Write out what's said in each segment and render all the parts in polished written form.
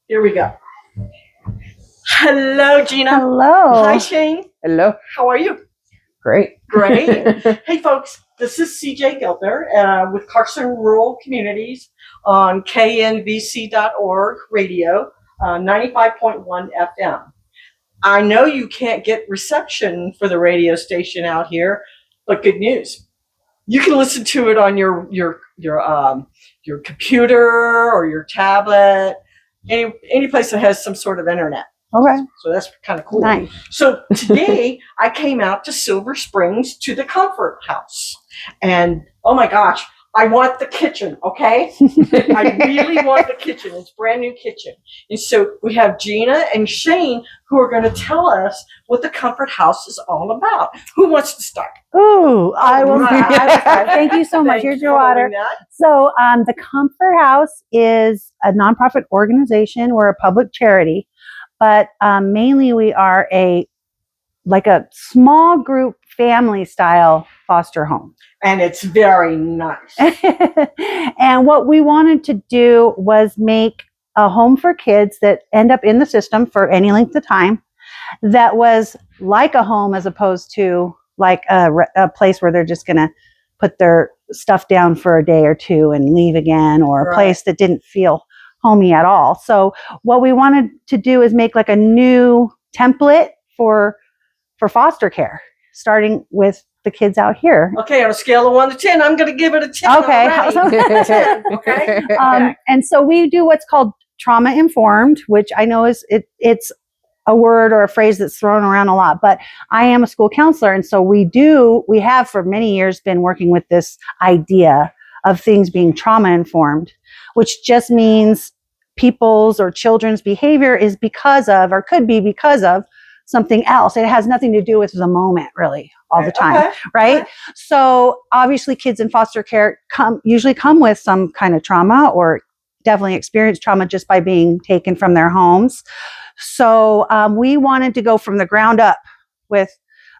Here we go. Hello, Gina. Hello. Hi, Shane. Hello. How are you? Great. Great. Hey, folks. This is CJ Gilder with Carson Rural Communities on knvc.org radio, 95.1 FM. I know you can't get reception for the radio station out here, but good news. You can listen to it on your computer or your tablet, any place that has some sort of internet. Okay. So that's kind of cool. Nice. So today I came out to Silver Springs to the Comfort House, and oh my gosh, I want the kitchen. Okay, I really want the kitchen. It's a brand new kitchen, and so we have Gina and Shane who are going to tell us what the Comfort House is all about. Who wants to start? Ooh, I will. Right. Thank you so much. Thank Here's you your for water. doing that. So, the Comfort House is a nonprofit organization. We're a public charity, but mainly we are a small group family style foster home. And it's very nice. And what we wanted to do was make a home for kids that end up in the system for any length of time that was like a home as opposed to like a place where they're just going to put their stuff down for a day or two and leave again, or a place that didn't feel homey at all. So what we wanted to do is make like a new template for foster care, starting with the kids out here. Okay, on a scale of 1 to 10, I'm going to give it a 10. Okay. Already. 10, okay. And so we do what's called trauma informed, which I know is it's a word or a phrase that's thrown around a lot, but I am a school counselor. And so we have for many years been working with this idea of things being trauma informed, which just means people's or children's behavior is because of, or could be because of, something else. It has nothing to do with the moment, really, all the time, right? Okay. So obviously kids in foster care usually come with some kind of trauma, or definitely experience trauma just by being taken from their homes. So we wanted to go from the ground up with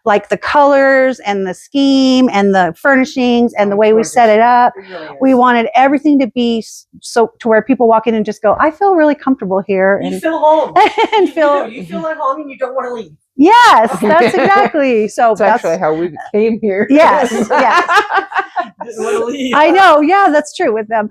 like the colors and the scheme and the furnishings and the way we set it up. We wanted everything to be so to where people walk in and just go, I feel really comfortable here. You feel home. And you feel at home and you don't want to leave. Yes, that's exactly. So that's actually how we came here. Yes, yes. Didn't want to leave. I know. Yeah, that's true with them.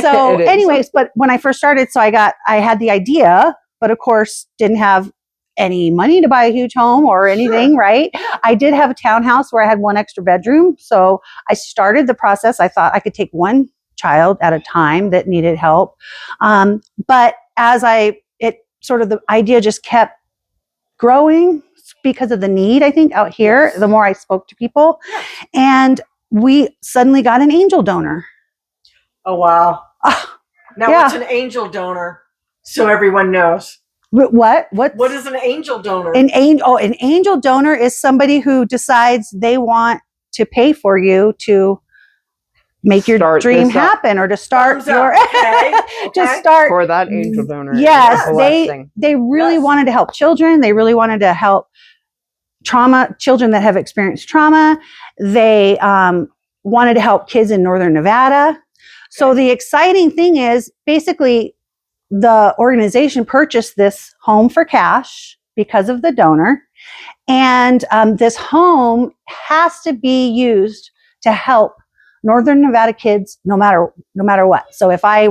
So anyways, but when I first started, so I had the idea, but of course didn't have any money to buy a huge home or anything, right? I did have a townhouse where I had one extra bedroom. So I started the process. I thought I could take one child at a time that needed help. But as the idea just kept growing because of the need, I think, out here, the more I spoke to people. And we suddenly got an angel donor. Oh, wow. Now, what's an angel donor? So everyone knows. What is an angel donor? An angel donor is somebody who decides they want to pay for you to make your dream happen, or to start your to start for that angel donor. Yes, they really wanted to help children. They really wanted to help children that have experienced trauma. They wanted to help kids in Northern Nevada. So the exciting thing is, basically, the organization purchased this home for cash because of the donor. And this home has to be used to help Northern Nevada kids no matter what. So if I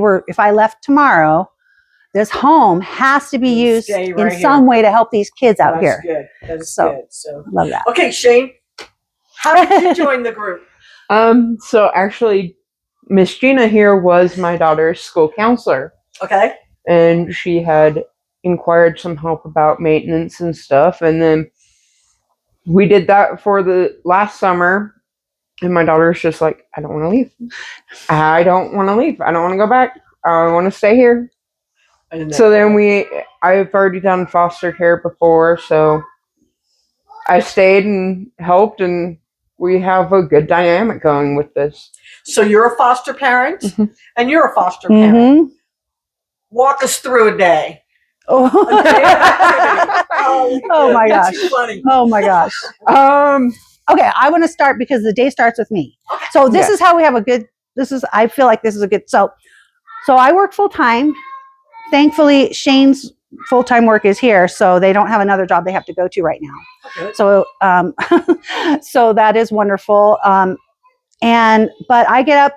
left tomorrow, this home has to be used in some way to help these kids out here. Good. That's good. So love that. Okay, Shane, how did you join the group? So actually, Miss Gina here was my daughter's school counselor. Okay. And she had inquired some help about maintenance and stuff. And then we did that for the last summer. And my daughter's just like, I don't want to leave. I don't want to leave. I don't want to go back. I want to stay here. So then I've already done foster care before. So I stayed and helped, and we have a good dynamic going with this. So you're a foster parent, and you're a foster parent. Walk us through a day. Oh my gosh. That's funny. Oh my gosh. Okay, I want to start because the day starts with me. Okay. So this is how we have I feel like this is a good, so I work full time thankfully, Shane's full-time work is here, so they don't have another job they have to go to right now. Okay. So, so that is wonderful. But I get up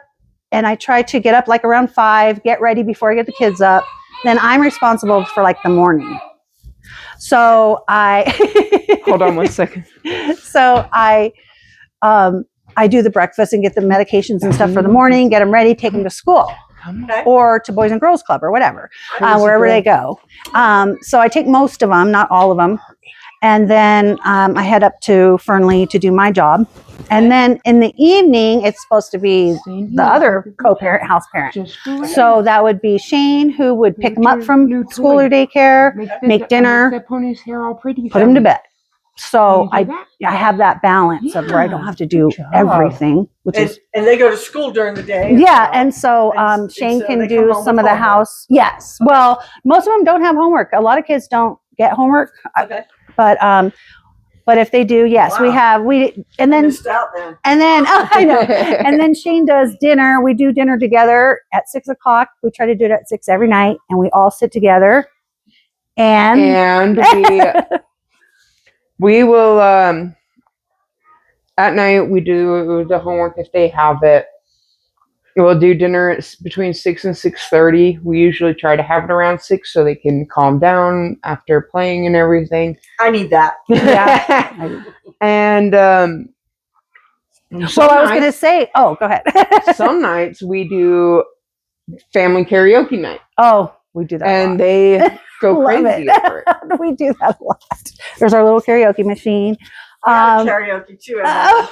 and I try to get up like around 5, get ready before I get the kids up. Then I'm responsible for like the morning. So Hold on one second. So I do the breakfast and get the medications and stuff for the morning, get them ready, take them to school. Okay. Or to Boys and Girls Club or whatever, wherever they go. So I take most of them, not all of them. And then I head up to Fernley to do my job. And then in the evening, it's supposed to be the other co-parent, house parent. So that would be Shane, who would pick him up from school or daycare, make dinner, put him to bed. So I have that balance of where I don't have to do everything, which is and they go to school during the day. yeah. And so Shane can do some of the house. Yes. Well, most of them don't have homework. A lot of kids don't get homework. Okay. But if they do, yes, Wow. and then Missed out then. I know. And then Shane does dinner. We do dinner together at 6:00. We try to do it at 6 every night, and we all sit together. And we will at night we do the homework if they have it. We'll do dinner between 6 and 6:30. We usually try to have it around 6 so they can calm down after playing and everything. I need that. yeah. And So I was going to say, oh, go ahead. some nights we do family karaoke night. Oh, we do that. And they go Love crazy it. over it. We do that a lot. There's our little karaoke machine. I got karaoke too. I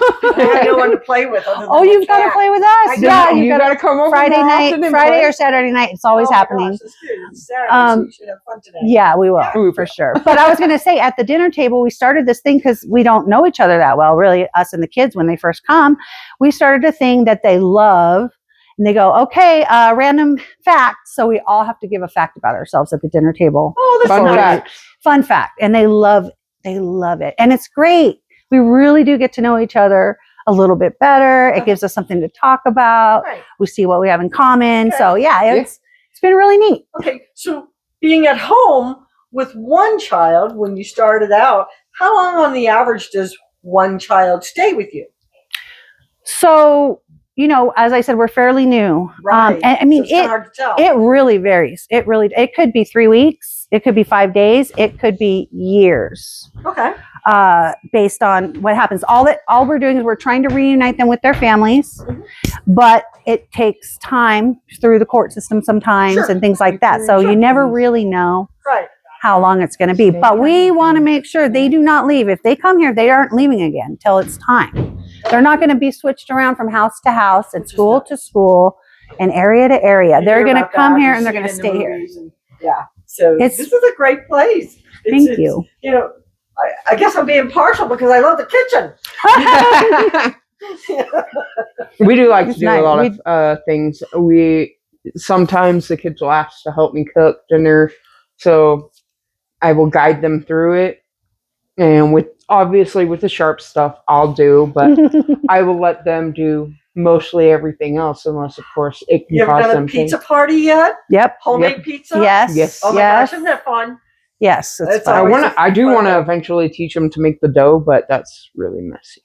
have no one to play with. Other than Oh, my you've got to cat. play with us. Yeah, you got to come over Friday more night, often and Friday play. or Saturday night. It's always Oh my happening. gosh, that's good. It's Saturday, so you should have fun today. Yeah, we will We for will. sure. But I was going to say at the dinner table, we started this thing because we don't know each other that well, really, us and the kids when they first come. We started a thing that they love. And they go, okay, random facts. So we all have to give a fact about ourselves at the dinner table. Oh, that's Fun nice. fact. Fun fact. And they love it. And it's great. We really do get to know each other a little bit better. It gives us something to talk about. Right. We see what we have in common. Okay. So yeah, it's been really neat. Okay, so being at home with one child when you started out, how long on the average does one child stay with you? So, as I said, we're fairly new. Right. And I mean, So it's kinda hard to tell. it really varies. It could be 3 weeks. It could be 5 days. It could be years. Okay. Based on what happens. All we're doing is we're trying to reunite them with their families, Mhm. but it takes time through the court system sometimes Sure. and things like that. So Sure. you never really know Right. how long it's going to be. But we want to make sure they do not leave. If they come here, they aren't leaving again until it's time. They're not going to be switched around from house to house and school to school and area to area. You They're hear going to about come that, here you and they're see going it to in the stay here. movies and- yeah. So It's- this is a great place. Thank you. I guess I'm being partial because I love the kitchen. We do like It's to do nice. a lot of things. Sometimes the kids will ask to help me cook dinner, so I will guide them through it. And with the sharp stuff, I'll do, but I will let them do mostly everything else, unless of course it can You ever cause done a them pizza party yet? Yep. Homemade pizza? Yes. Yes. Oh my yes. gosh, isn't that fun? Yes. It's It's fun. always I do fun. want to eventually teach them to make the dough, but that's really messy.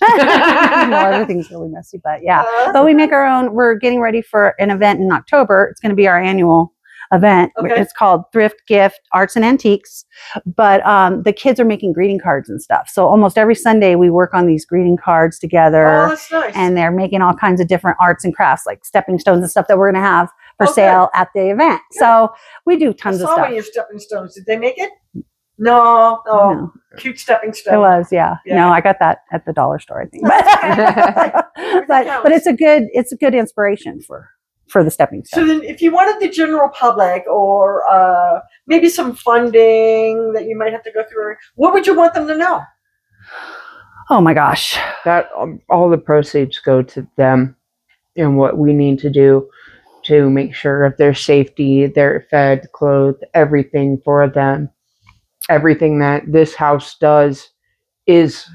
Well, everything's really messy, but yeah. But we make our own. We're getting ready for an event in October. It's going to be our annual event. Okay. It's called Thrift Gift Arts and Antiques. But the kids are making greeting cards and stuff. So almost every Sunday we work on these greeting cards together. Oh, that's nice. And they're making all kinds of different arts and crafts, like stepping stones and stuff that we're going to have for Okay. sale at the event. Good. So we do I tons of saw one stuff. of your stepping stones. Did they make it? No. Oh, No. cute stepping stone. It was, yeah. Yeah. No, I got that at the dollar store, I think. Everything but counts. it's a good inspiration for the stepping So stone. then, if you wanted the general public or maybe some funding that you might have to go through, what would you want them to know? Oh my gosh. That all the proceeds go to them, and what we need to do to make sure of their safety, they're fed, clothed, everything for them. Everything that this house does is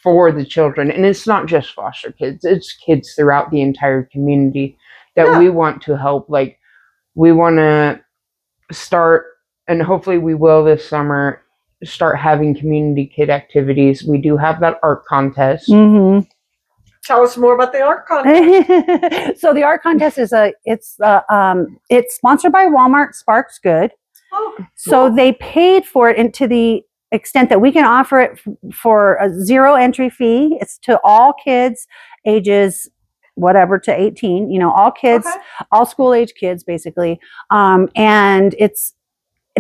for the children, and it's not just foster kids, it's kids throughout the entire community that Yeah. we want to help. Like, we want to start, and hopefully we will this summer, start having community kid activities. We do have that art contest. Mm-hmm. Tell us more about the art contest. So the art contest is it's sponsored by Walmart Sparks Good. Oh, So cool. they paid for it, and to the extent that we can offer it for a 0 entry fee. It's to all kids ages whatever to 18, all kids, Okay. all school age kids basically. And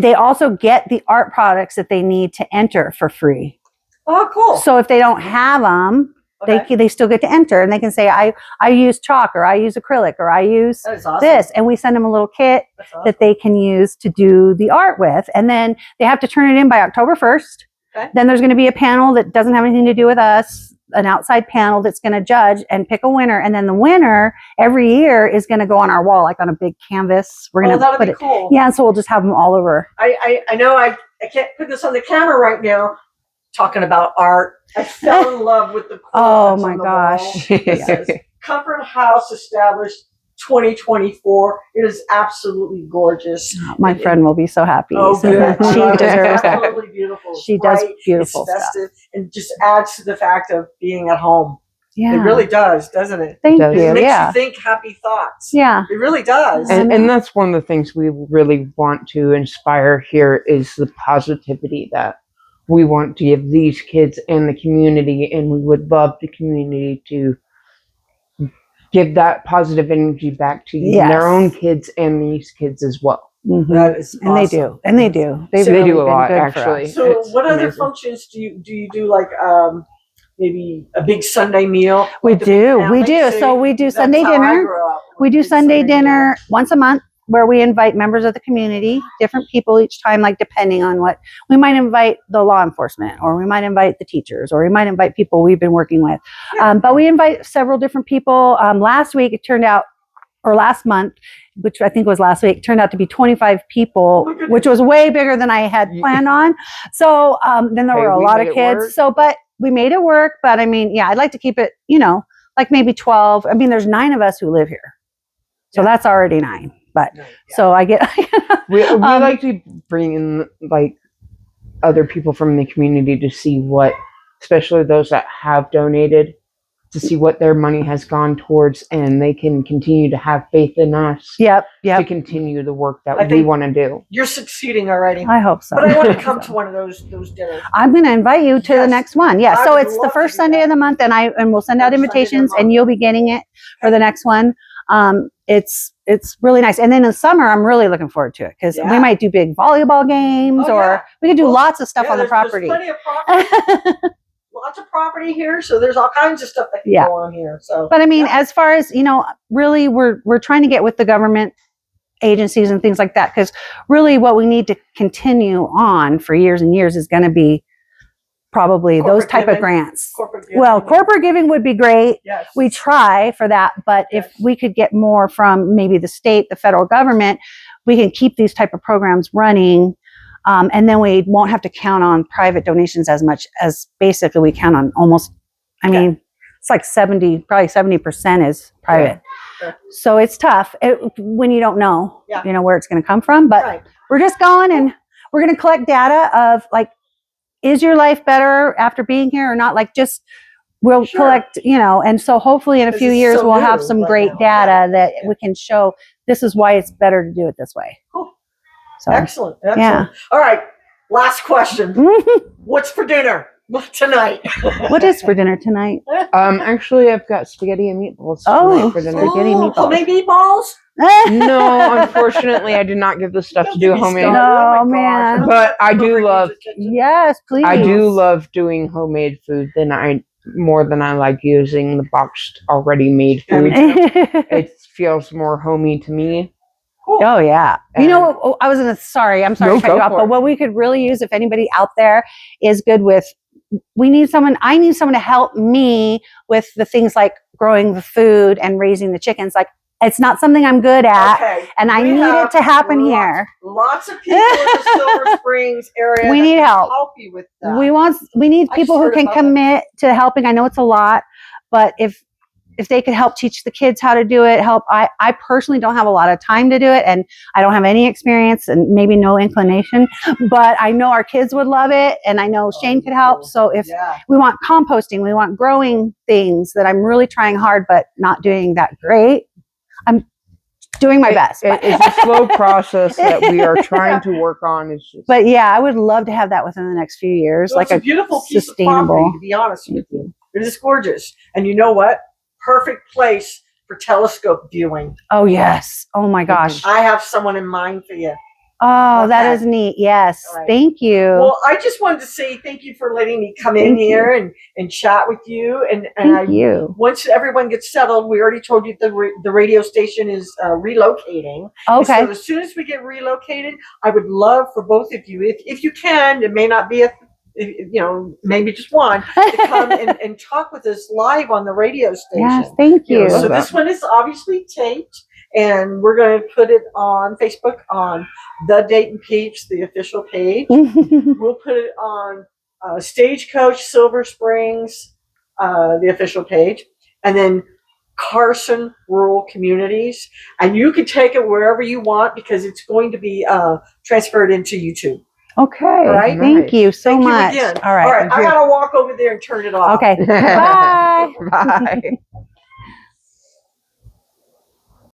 they also get the art products that they need to enter for free. Oh, cool. So if they don't have them, Okay. they still get to enter, and they can say, I use chalk, or I use acrylic, or I use That is awesome. this, and we send them a little kit That's awesome. that they can use to do the art with, and then they have to turn it in by October 1st. Okay. Then there's going to be a panel that doesn't have anything to do with us, an outside panel that's going to judge and pick a winner, and then the winner every year is going to go on our wall, like on a big canvas. We're going to that'll put be it. cool. Yeah, so we'll just have them all over. I know I can't put this on the camera right now. Talking about art, I fell in love with the quote Oh that's my on the gosh. wall. It says, "Comfort House established 2024." It is absolutely gorgeous. My friend will be so happy. Oh, So good. she I love it. deserves It's that. absolutely beautiful. It's She does bright, beautiful it's stuff. festive, and just adds to the fact of being at home. Yeah. It really does, doesn't it? Thank does. you. It makes Yeah. you think happy thoughts. Yeah. It really does. And that's one of the things we really want to inspire here is the positivity that we want to give these kids and the community, and we would love the community to give that positive energy back to Yes. their own kids and these kids as well. Mhm. That is And they awesome. do. And they do. They've So- They really do a been lot, good for actually. us. So, It's what other amazing. functions do you do? Like maybe a big Sunday meal? We Like the big do. We family? do. See, So we do that's Sunday how I dinner. grew up. We do Big Sunday meal. dinner once a month, where we invite members of the community, different people each time, like depending on what. We might invite the law enforcement, or we might invite the teachers, or we might invite people we've been working with. Yeah. But we invite several different people. Last week it turned out, or last month, which I think was last week, turned out to be 25 people, Oh my goodness. which was way bigger than I had planned on. So then there Hey, were a we lot made of it kids. work. So, but we made it work. But I mean, yeah, I'd like to keep it, like maybe 12. I mean, there's 9 of us who live here. So Yeah. that's already 9. But Yeah. so I get, We like to bring in like other people from the community to see what, especially those that have donated, to see what their money has gone towards, and they can continue to have faith in us yep. to continue the work I that we think- want to do. You're succeeding already. I hope so. But I want to come to one of those dinners. I'm going to invite you to the Yes. next one. Yeah. I So would it's the love to first do Sunday that. of the month, and we'll send out First Sunday of the invitations, month. and you'll be getting it for the next one. It's really nice. And then in summer, I'm really looking forward to it, because we Yeah. might do big volleyball games, Oh, or yeah. we could do Well, lots of stuff Yeah, on the there's property. plenty of property. Lots of property here, so there's all kinds of stuff that can Yeah. go on here. So, But I mean, yeah. as far as, really we're trying to get with the government agencies and things like that, because really what we need to continue on for years and years is going to be probably those Corporate type of giving. grants. Corporate giving. Well, corporate giving would be great. Yes. We try for that, but if Yes. we could get more from maybe the state, the federal government, we can keep these type of programs running. And then we won't have to count on private donations as much as basically we count on almost, mean, it's like 70% is private. Yeah. So it's tough when you don't know, Yeah. where it's going to come from, but Right. we're just going, and we're going to collect data of like, is your life better after being here or not? Like, just we'll Sure. collect, and so hopefully in a 'Cause few it's years so we'll new have some right great now. data that Yeah. we can show this is why it's better to do it this way. Cool. So Excellent. Excellent. Yeah. All right. Last question. What's for dinner tonight? What is for dinner tonight? Actually, I've got spaghetti and meatballs Oh. tonight for dinner. Spaghetti meatballs. Homemade meatballs? No, unfortunately, I did not get the stuff to do homemade. No, Oh my man. gosh. But I do Over love- use the kitchen. Yes, please. I do love doing homemade food more than I like using the boxed already made Yeah, me food. too. It feels more homey to me. Cool. Oh yeah. And- You know what? Oh, I'm sorry No, to cut go you off, for but it. what we could really use, if anybody out there is good with, I need someone to help me with the things like growing the food and raising the chickens. Like, it's not something I'm good at, Okay. and I We need have it to happen here. Lots of people in the Silver Springs area. We that need can help. Help you with that. We need I people just who heard can about that. commit to helping. I know it's a lot, but if if they could help teach the kids how to do it, I personally don't have a lot of time to do it, and I don't have any experience and maybe no inclination, but I know our kids would love it, and I know Shane could help. So if we want composting, we want growing things that I'm really trying hard but not doing that great, I'm doing my best. It's a slow process that we are trying to work on. It's just, but yeah, I would love to have that within the next few years. Well, it's a beautiful piece of property, to be honest with you. It is gorgeous. And you know what? Perfect place for telescope viewing. Oh, yes. Oh, my gosh. I have someone in mind for you. Oh, that is neat. Yes. Right. Thank you. Well, I just wanted to say thank you for letting me come in here and chat with you. And thank you. Once everyone gets settled, we already told you the radio station is relocating. Okay. So as soon as we get relocated, I would love for both of you, if you can, it may not be maybe just one, to come and talk with us live on the radio station. Yes, thank you. So this one is obviously taped, and we're going to put it on Facebook on the Dayton Peeps, the official page. We'll put it on Stagecoach Silver Springs, the official page, and then Carson Rural Communities. And you can take it wherever you want because it's going to be transferred into YouTube. Okay. All right. Thank you so much. Again. All right. I got to walk over there and turn it off. Okay. Bye. Bye.